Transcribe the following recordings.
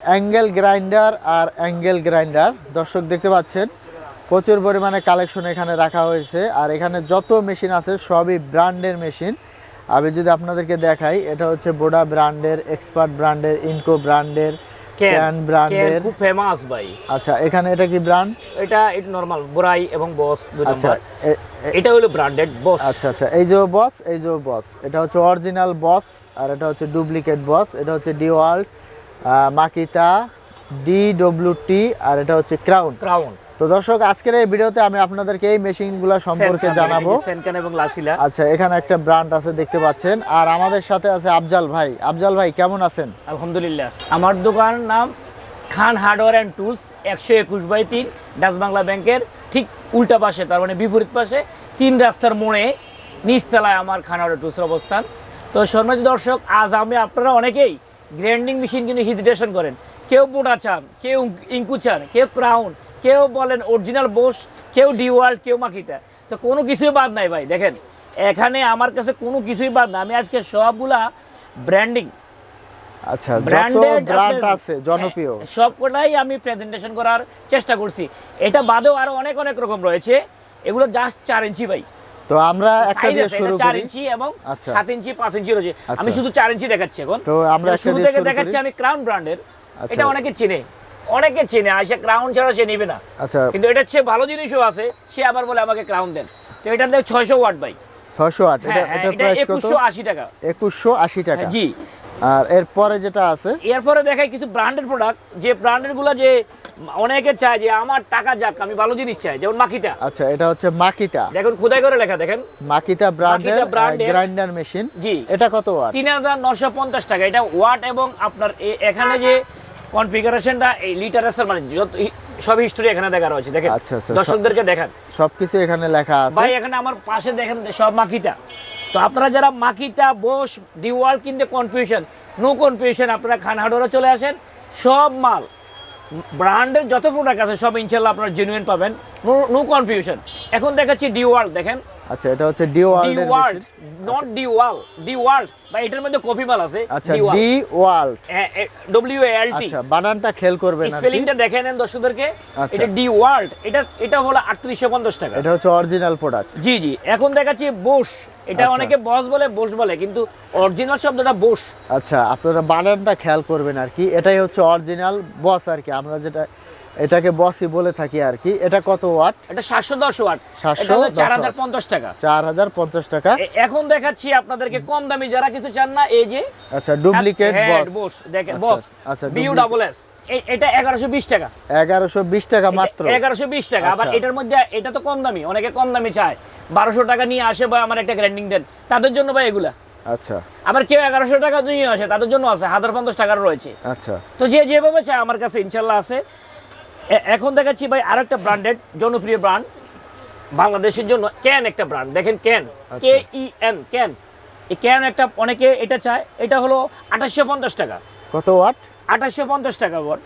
Angle grinder আর angle grinder দর্শক দেখতে পাচ্ছেন প্রচুর পরিমাণে কালেকশন এখানে রাখা হয়েছে। আর এখানে যত মেশিন আছে সবই ব্র্যান্ডের মেশিন। আমি যদি আপনাদেরকে দেখাই, এটা হচ্ছে বোডা ব্র্যান্ডের, এক্সপার্ট ব্র্যান্ডের, ইনকো ব্র্যান্ডের, ক্যান ব্র্যান্ডের, খুব ফেমাস ভাই। আচ্ছা, এখানে এটা কি ব্র্যান্ড? এটা নরমাল বোরাই এবং বস দুই আচ্ছা, নাম্বার। এটা হলো ব্র্যান্ডেড বস। আচ্ছা আচ্ছা, এই যে বস, এই যে বস, এটা হচ্ছে অরিজিনাল বস আর এটা হচ্ছে ডুপ্লিকেট বস। এটা হচ্ছে ডিওয়াল্ট, মাকিতা, ডিডব্লিউটি আর এটা হচ্ছে ক্রাউন। তো দর্শক আজকের এই ভিডিওতে আমি আপনাদেরকে এই মেশিনগুলো সম্পর্কে জানাবো। সেনকান এবং লাসিলা। আচ্ছা, এখানে একটা ব্র্যান্ড আছে দেখতে পাচ্ছেন। আর আমাদের সাথে আছে আফজাল ভাই। আফজাল ভাই কেমন আছেন? আলহামদুলিল্লাহ। আমার দোকানের নাম Khan hardware and tools, 121/3 Dutch Bangla ব্যাংকের ঠিক উল্টা পাশে, তার মানে বিপরীত পাশে 3 রাস্তার মোড়ে নিচতলায় আমার খান হার্ডওয়্যার টুলসের অবস্থান। তো সম্মানিত দর্শক, আজ আমি আপনারা অনেকেই গ্রাইন্ডিং মেশিন কিন্তু হেজিটেশন করেন। কেউ বোটা চান, কেউ ইঙ্কু চান, কেউ ক্রাউন, কেউ বলেন অরিজিনাল বোস, কেউ ডিওয়াল্ট, কেউ মাকিতা। তো কোনো কিছুই বাদ নাই ভাই। দেখেন এখানে আমার কাছে কোনো কিছুই বাদ না। আমি আজকে সবগুলা ব্র্যান্ডিং, আচ্ছা, যত ব্র্যান্ড আছে জনপ্রিয় সবকটাই আমি প্রেজেন্টেশন করার চেষ্টা করছি। এটা বাদেও আরো অনেক অনেক রকম রয়েছে। এগুলো জাস্ট 4 ইঞ্চি ভাই। তো আমরা একটা দিয়ে শুরু করি। 4 ইঞ্চি এবং 7 ইঞ্চি 5 ইঞ্চি রয়েছে। আমি শুধু 4 ইঞ্চি দেখাচ্ছি এখন। তো আমরা একটা শুরু দিয়ে থেকে শুরু দেখাচ্ছি করি। আমি ক্রাউন ব্র্যান্ডের। এটা অনেকে চেনে, অনেকে চেনে, আইসা ক্রাউন ছাড়া সে নেবে না। আচ্ছা, কিন্তু এটা চেয়ে ভালো জিনিসও আছে, সে আবার বলে আমাকে ক্রাউন দেন। তো এটার দাম 600 ওয়াট ভাই। 600 ওয়াট। এটা প্রাইস কত? 2180 টাকা। 2180 টাকা। জি। আর এরপরে যেটা আছে, এরপরে দেখাই কিছু ব্র্যান্ডের প্রোডাক্ট, যে ব্র্যান্ডের গুলো যে অনেকে চায় যে আমার টাকা যাক, আমি ভালো জিনিস চাই, যেমন মাকিতা। আচ্ছা, এটা হচ্ছে মাকিতা। দেখুন খোদাই করে লেখা, দেখেন মাকিতা ব্র্যান্ডের গ্রাইন্ডার মেশিন। জি। এটা কত ওয়াট? 3950 টাকা। এটা ওয়াট এবং আপনার এখানে যে কনফিগারেশনটা এই লিটারের মানে সব হিস্টরি এখানে দেখা রয়েছে। দেখেন, আচ্ছা আচ্ছা, দর্শকদেরকে দেখান, সবকিছু এখানে লেখা আছে ভাই। এখানে আমার পাশে দেখেন সব মাকিতা। তো আপনারা যারা মাকিতা, বোস, ডিওয়াল্ট কিনতে কনফিউশন, নো কনফিউশন, আপনারা খান হার্ডওয়্যারে চলে আসেন। সব মাল ব্র্যান্ডের যত প্রোডাক্ট আছে সব ইনশাআল্লাহ আপনারা জেনুইন পাবেন, নো কনফিউশন। এখন দেখাচ্ছি ডিওয়াল্ট, দেখেন। আচ্ছা, এটা হচ্ছে ডিওয়াল্ট, নট ডিওয়াল্ট বা এটার মধ্যে কপি মাল আছে। আচ্ছা, ডিওয়াল্ট, WALT। আচ্ছা, বানানটা খেয়াল করবেন আর স্পেলিংটা দেখে নেন দর্শকদেরকে। আচ্ছা। এটা ডিওয়াল্ট, এটা হলো 3850 টাকা। এটা হচ্ছে অরিজিনাল প্রোডাক্ট। জি জি। এখন দেখাচ্ছি বোস। এটা আচ্ছা। অনেকে বস বলে, বোস বলে, কিন্তু অরিজিনাল শব্দটা বোস। আচ্ছা, আপনারা বানানটা খেয়াল করবেন আর কি। এটাই হচ্ছে অরিজিনাল বস আর কি, আমরা যেটা এটাকে বসই বলে থাকি আর কি। এটা কত ওয়াট? এটা 710 ওয়াট। 4050 টাকা। 4050 টাকা। এখন দেখাচ্ছি আপনাদেরকে কম দামি যারা কিছু চান না, এই যে আচ্ছা, ডুপ্লিকেট বস দেখেন, বস আচ্ছা, BUSS। এটা 1120 টাকা। 1120 টাকা মাত্র। 1120 টাকা। আবার এটার মধ্যে এটা তো কম দামি, অনেকে কম দামি চায়, 1200 টাকা নিয়ে আসে ভাই আমার একটা গ্রাইন্ডিং দেন, তাদের জন্য ভাই এগুলা। আচ্ছা। আবার কেউ 1100 টাকা নিয়ে আসে, তাদের জন্য আছে 1050 টাকার রয়েছে। আচ্ছা। তো যে যেভাবে চায় আমার কাছে ইনশাআল্লাহ আছে। এখন দেখাচ্ছি ভাই আরেকটা ব্র্যান্ডেড জনপ্রিয় ব্র্যান্ড বাংলাদেশের জন্য, ক্যান একটা ব্র্যান্ড। দেখেন ক্যান, KEN, ক্যান। এই ক্যান একটা অনেকে এটা চায়। এটা হলো 2850 টাকা। কত ওয়াট? 2850 টাকা ওয়াট।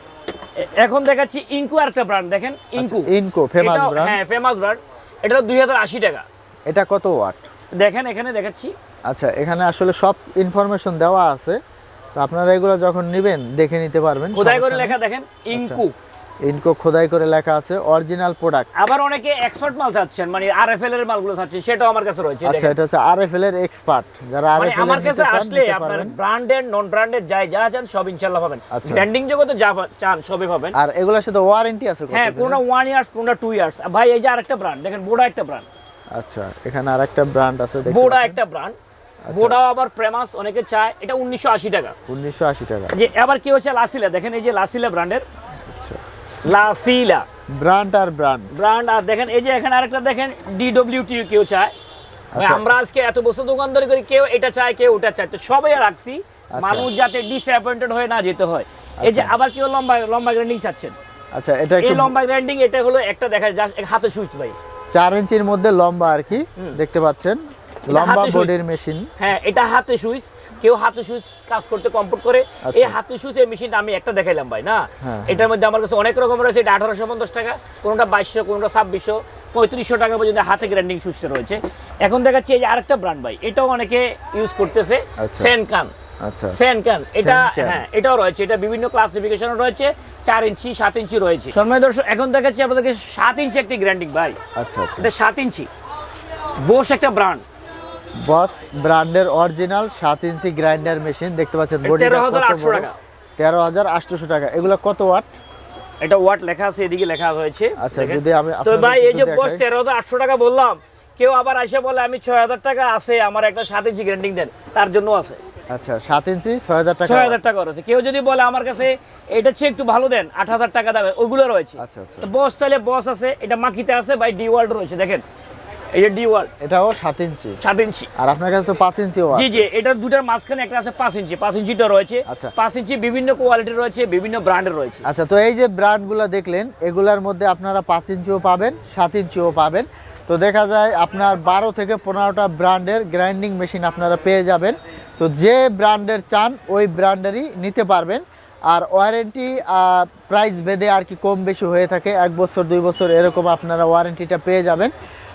এখন দেখাচ্ছি ইনকো আরেকটা ব্র্যান্ড, দেখেন ইনকো। ইনকো ফেমাস ব্র্যান্ড। হ্যাঁ, ফেমাস ব্র্যান্ড। এটা 2080 টাকা। এটা কত ওয়াট? দেখেন এখানে দেখাচ্ছি। আচ্ছা, এখানে আসলে সব ইনফরমেশন দেওয়া আছে, তো আপনারা এগুলো যখন নেবেন দেখে নিতে পারবেন। খোদাই করে লেখা, দেখেন ইনকো। ইনকো খোদাই করে লেখা আছে, অরিজিনাল প্রোডাক্ট। আবার অনেকে এক্সপার্ট মাল চাচ্ছেন, মানে RFL এর মালগুলো চাচ্ছেন, সেটাও আমার কাছে রয়েছে। আচ্ছা, এটা হচ্ছে RFL এর এক্সপার্ট, যারা মানে RFL আমার এর কাছে আসলে আপনার ব্র্যান্ডেড নন ব্র্যান্ডেড যাই যা চান সব ইনশাআল্লাহ পাবেন। ব্র্যান্ডিং জগতে যা চান সবই পাবেন। আর এগুলোর সাথে ওয়ারেন্টি আছে? হ্যাঁ, কোনটা 1 ইয়ার্স, কোনটা 2 ইয়ার্স। ভাই এই যে আরেকটা ব্র্যান্ড দেখেন, বোডা একটা ব্র্যান্ড। আচ্ছা, এখানে আরেকটা ব্র্যান্ড আছে দেখুন, বোডা একটা ব্র্যান্ড। বোডাও আবার ফেমাস, অনেকে চায়। এটা 1980 টাকা। 1980 টাকা। যে আবার কি হচ্ছে লাসিলা, দেখেন এই যে লাসিলা ব্র্যান্ডের। আচ্ছা, লাসিলা ব্র্যান্ড আর ব্র্যান্ড। আর দেখেন এই যে এখানে আরেকটা দেখেন DWT কেউ চায়। আমরা আজকে এত বছর দোকানদারি করি, কেউ এটা চায়, কেউ ওটা চায়, তো সবাই রাখছি মানুষ যাতে ডিসঅ্যাপয়েন্টেড হয়ে না যেতে হয়। এই যে আবার কেউ লম্বা গ্রাইন্ডিং চাচ্ছেন। আচ্ছা, এটা এই লম্বা গ্রাইন্ডিং, এটা হলো একটা দেখা জাস্ট হাতে সুইচ ভাই, 4 ইঞ্চির মধ্যে লম্বা আর কি, দেখতে পাচ্ছেন লম্বা বডির মেশিন। হ্যাঁ, এটা হাতে সুইচ। কেউ হাতে সুইচ কাজ করতে কমফোর্ট করে। এই হাতে সুইচ এই মেশিনটা আমি একটা দেখাইলাম ভাই না। এটার মধ্যে আমার কাছে অনেক রকম রয়েছে। এটা 1850 টাকা, কোনটা 2200, কোনটা 2600, 3500 টাকা পর্যন্ত হাতে গ্রাইন্ডিং সুইচটা রয়েছে। এখন দেখাচ্ছি এই যে আরেকটা ব্র্যান্ড ভাই, এটাও অনেকে ইউজ করতেছে, সেনকান। আচ্ছা সেনক্যান এটা সেনক্যান। হ্যাঁ এটাও রয়েছে, এটা বিভিন্ন ক্লাসিফিকেশন রয়েছে, 4 ইঞ্চি 7 ইঞ্চি রয়েছে। সম্মানিত দর্শক এখন দেখাচ্ছি আপনাদেরকে 7 ইঞ্চি একটি গ্রাইন্ডিং ভাই, আচ্ছা আচ্ছা এটা 7 ইঞ্চি বোস একটা ব্র্যান্ড, বস ব্র্যান্ডের অরিজিনাল 7 ইঞ্চি গ্রাইন্ডার মেশিন দেখতে পাচ্ছেন। বডিটা কত 13,800 বড়? টাকা। 13,800 টাকা। এগুলো কত ওয়াট? এটা ওয়াট লেখা আছে, এদিকে লেখা হয়েছে। আচ্ছা, দেখেন। যদি আমি তো আপনাদের ভাই এই যে একটু বস দেখাই। 13,800 টাকা বললাম, কেউ আবার এসে বলে আমি 6,000 টাকা আছে আমার একটা 7 ইঞ্চি গ্রাইন্ডিং দেন, তার জন্য আছে। আচ্ছা 7 ইঞ্চি 6,000 টাকা। 6,000 টাকা রয়েছে। কেউ যদি বলে আমার কাছে এটা চেয়ে একটু ভালো দেন 8,000 টাকা দেবে, ওগুলো রয়েছে। আচ্ছা আচ্ছা তো বস চাইলে বস আছে, এটা মাকিতে আছে ভাই, ডি ওয়ার্ল্ড রয়েছে দেখেন, এই যে ডি ওয়ার্ল্ড এটাও 7 ইঞ্চি। 7 ইঞ্চি। আর আপনার কাছে তো 5 ইঞ্চিও জি আছে। জি, এটা দুটার মাঝখানে একটা আছে 5 ইঞ্চি, 5 ইঞ্চিটা রয়েছে। আচ্ছা। 5 ইঞ্চি বিভিন্ন কোয়ালিটির রয়েছে, বিভিন্ন ব্র্যান্ডের রয়েছে। আচ্ছা, তো এই যে ব্র্যান্ডগুলো দেখলেন, এগুলার মধ্যে আপনারা 5 ইঞ্চিও পাবেন, 7 ইঞ্চিও পাবেন। তো দেখা যায় আপনার 12 থেকে 15টা ব্র্যান্ডের গ্রাইন্ডিং মেশিন আপনারা পেয়ে যাবেন। তো যে ব্র্যান্ডের চান ওই ব্র্যান্ডেরই নিতে পারবেন। আর ওয়ারেন্টি প্রাইস ভেদে আর কি কম বেশি হয়ে থাকে, 1 বছর 2 বছর এরকম আপনারা ওয়ারেন্টিটা পেয়ে যাবেন।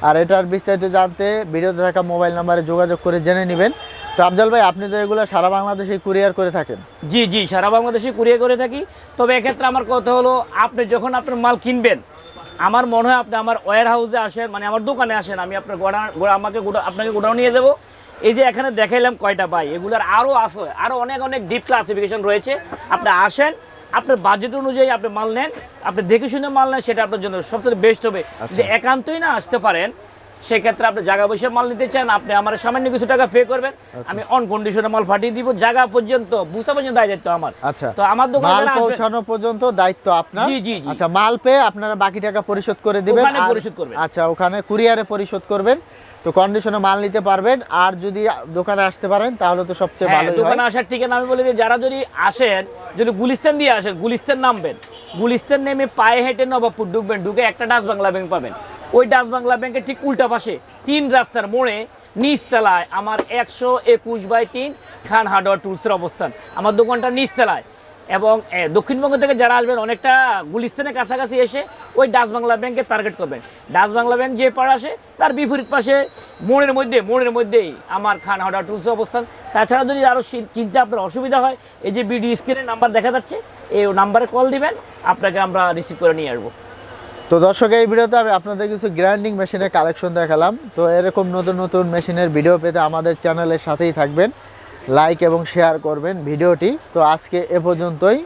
আর এটার বিস্তারিত জানতে ভিডিওতে থাকা মোবাইল নাম্বারে যোগাযোগ করে জেনে নেবেন। তো আফজাল ভাই, আপনি তো এগুলো সারা বাংলাদেশে কুরিয়ার করে থাকেন? জি জি, সারা বাংলাদেশে কুরিয়ার করে থাকি। তবে এক্ষেত্রে আমার কথা হলো, আপনি যখন আপনার মাল কিনবেন, আমার মনে হয় আপনি আমার ওয়্যার হাউসে আসেন, মানে আমার দোকানে আসেন, আমি আপনার আপনাকে গোডাউন নিয়ে যাব। এই যে এখানে দেখাইলাম কয়টা পাই, এগুলোর আরও আছে, আরও অনেক অনেক ডিপ ক্লাসিফিকেশন রয়েছে। আপনি আসেন, আপনার বাজেট অনুযায়ী আপনি মাল নেন, আপনি দেখে শুনে মাল নেন, সেটা আপনার জন্য সবচেয়ে বেস্ট হবে। যদি একান্তই না আসতে পারেন, সেক্ষেত্রে আপনি জায়গা বসে মাল নিতে চান, আপনি আমার সামান্য কিছু টাকা পে করবেন, আমি অন কন্ডিশনে মাল পাঠিয়ে দিব, জায়গা পর্যন্ত বুঝতে পর্যন্ত দায়িত্ব আমার। আচ্ছা, তো আমার মাল দোকানে পৌঁছানো পর্যন্ত দায়িত্ব আপনার? জি, জি, জি। আচ্ছা, মাল পেয়ে আপনারা বাকি টাকা পরিশোধ করে দিবেন? ওখানে আর- পরিশোধ করবেন। আচ্ছা, ওখানে কুরিয়ারে পরিশোধ করবেন। তো কন্ডিশনে মাল নিতে পারবেন। আর যদি দোকানে আসতে পারেন তাহলে তো সবচেয়ে হ্যাঁ, ভালো হয়। দোকানে আসার ঠিকানা আমি বলি যে, যারা যদি আসেন, যদি গুলিস্তান দিয়ে আসেন, গুলিস্তান নামবেন, গুলিস্তান নেমে পায়ে হেঁটে নবাবপুর ঢুকবেন, ঢুকে একটা ডাচ বাংলা ব্যাংক পাবেন। ওই ডাচ বাংলা ব্যাংকের ঠিক উল্টা পাশে 3 রাস্তার মোড়ে নিচতলায় আমার 121/3 খান হার্ডওয়্যার টুলসের অবস্থান। আমার দোকানটা নিচতলায়। এবং দক্ষিণবঙ্গ থেকে যারা আসবেন, অনেকটা গুলিস্তানের কাছাকাছি এসে ওই ডাচ বাংলা ব্যাংকে টার্গেট করবেন। ডাচ বাংলা ব্যাংক যে পাড়ে আসে, তার বিপরীত পাশে মোড়ের মধ্যেই আমার খান হার্ডওয়্যার টুলসের অবস্থান। তাছাড়া যদি আরও চিন্তা আপনার অসুবিধা হয়, এই যে ভিডিও স্ক্রিনে নাম্বার দেখা যাচ্ছে, এই নাম্বারে কল দিবেন, আপনাকে আমরা রিসিভ করে নিয়ে আসবো। তো দর্শক, এই ভিডিওতে আমি আপনাদের কিছু গ্রাইন্ডিং মেশিনের কালেকশন দেখালাম। তো এরকম নতুন নতুন মেশিনের ভিডিও পেতে আমাদের চ্যানেলের সাথেই থাকবেন, লাইক এবং শেয়ার করবেন ভিডিওটি। তো আজকে এ পর্যন্তই।